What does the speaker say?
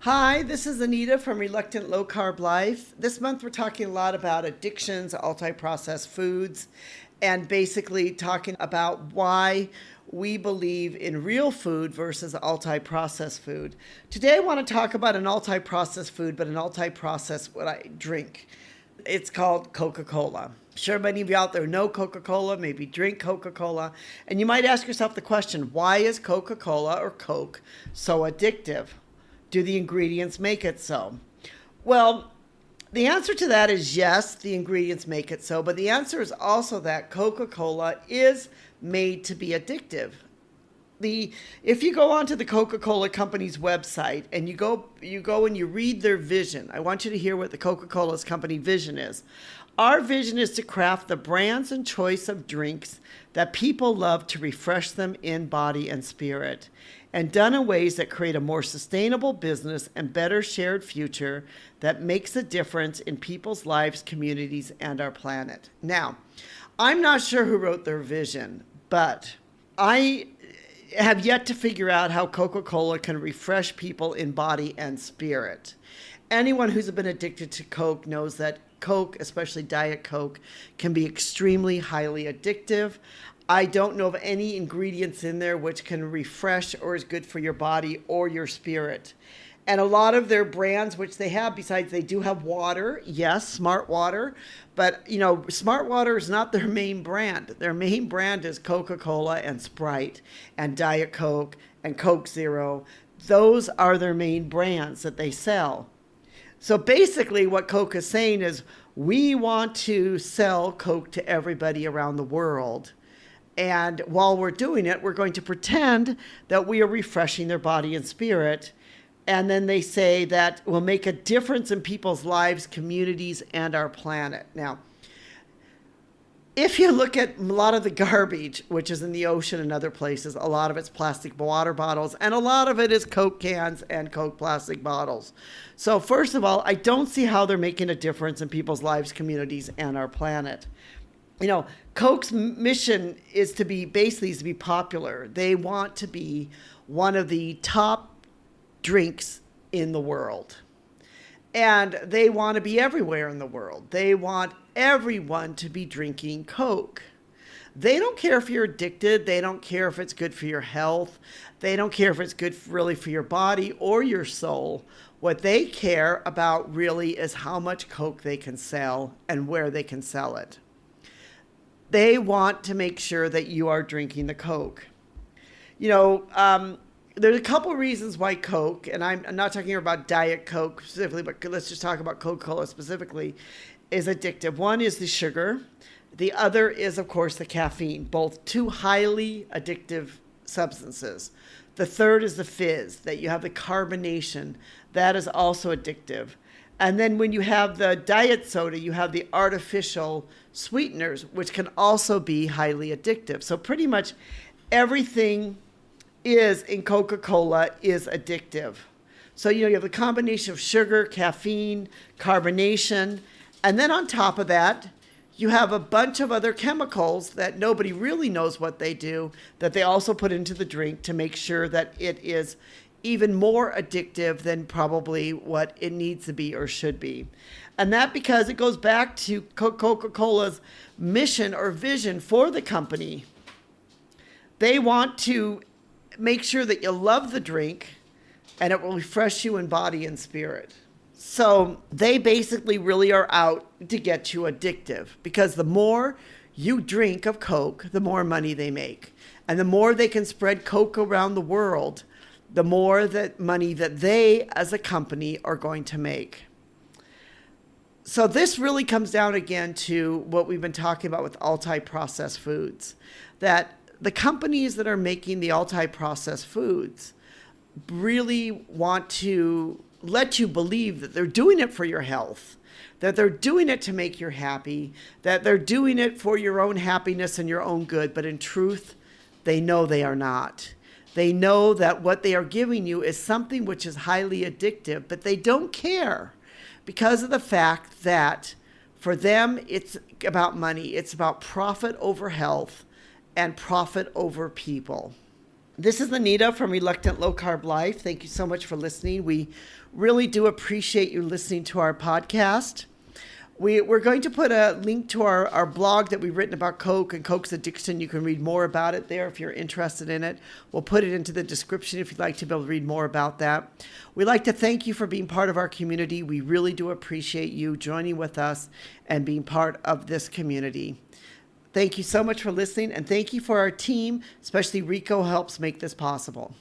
Hi, this is Anita from Reluctant Low Carb Life. This month we're talking a lot about addictions, multi-processed foods, and basically talking about why we believe in real food versus multi-processed food. Today I want to talk about an multi-processed food, but an multi-processed what I drink. It's called Coca-Cola. Sure, many of you out there know Coca-Cola, maybe drink Coca-Cola, and you might ask yourself the question, why is Coca-Cola or Coke so addictive? Do the ingredients make it so? Well, the answer to that is yes, the ingredients make it so, but the answer is also that Coca-Cola is made to be addictive. If you go onto the Coca-Cola company's website and you go and you read their vision, I want you to hear what the Coca-Cola's company vision is. Our vision is to craft the brands and choice of drinks that people love to refresh them in body and spirit, and done in ways that create a more sustainable business and better shared future that makes a difference in people's lives, communities, and our planet. Now, I'm not sure who wrote their vision, but I have yet to figure out how Coca-Cola can refresh people in body and spirit. Anyone who's been addicted to Coke knows that Coke, especially Diet Coke, can be extremely highly addictive. I don't know of any ingredients in there which can refresh or is good for your body or your spirit. And a lot of their brands, which they have, besides they do have water, yes, Smart Water, but Smart Water is not their main brand. Their main brand is Coca-Cola and Sprite and Diet Coke and Coke Zero. Those are their main brands that they sell. So basically what Coke is saying is we want to sell Coke to everybody around the world. And while we're doing it, we're going to pretend that we are refreshing their body and spirit. And then they say that will make a difference in people's lives, communities, and our planet. Now, if you look at a lot of the garbage, which is in the ocean and other places, a lot of it's plastic water bottles, and a lot of it is Coke cans and Coke plastic bottles. So first of all, I don't see how they're making a difference in people's lives, communities, and our planet. Coke's mission is to be popular. They want to be one of the top drinks in the world. And they want to be everywhere in the world. They want everyone to be drinking Coke. They don't care if you're addicted. They don't care if it's good for your health. They don't care if it's good really for your body or your soul. What they care about really is how much Coke they can sell and where they can sell it. They want to make sure that you are drinking the Coke. There's a couple reasons why Coke, and I'm not talking about Diet Coke specifically, but let's just talk about Coca-Cola specifically, is addictive. One is the sugar. The other is, of course, the caffeine, both two highly addictive substances. The third is the fizz, that you have the carbonation. That is also addictive. And then when you have the diet soda, you have the artificial sweeteners, which can also be highly addictive. So pretty much everything in Coca-Cola is addictive. So, you have the combination of sugar, caffeine, carbonation, and then on top of that, you have a bunch of other chemicals that nobody really knows what they do, that they also put into the drink to make sure that it is even more addictive than probably what it needs to be or should be. And that because it goes back to Coca-Cola's mission or vision for the company. They want to make sure that you love the drink and it will refresh you in body and spirit. So they basically really are out to get you addictive, because the more you drink of Coke, the more money they make. And the more they can spread Coke around the world, the more that money that they as a company are going to make. So this really comes down again to what we've been talking about with multi-processed foods, that the companies that are making the multi-processed foods really want to let you believe that they're doing it for your health, that they're doing it to make you happy, that they're doing it for your own happiness and your own good. But in truth, they know they are not. They know that what they are giving you is something which is highly addictive, but they don't care because of the fact that for them, it's about money. It's about profit over health and profit over people. This is Anita from Reluctant Low Carb Life. Thank you so much for listening. We really do appreciate you listening to our podcast. We're going to put a link to our blog that we've written about Coke and Coke's addiction. You can read more about it there if you're interested in it. We'll put it into the description if you'd like to be able to read more about that. We'd like to thank you for being part of our community. We really do appreciate you joining with us and being part of this community. Thank you so much for listening, and thank you for our team, especially Rico helps make this possible.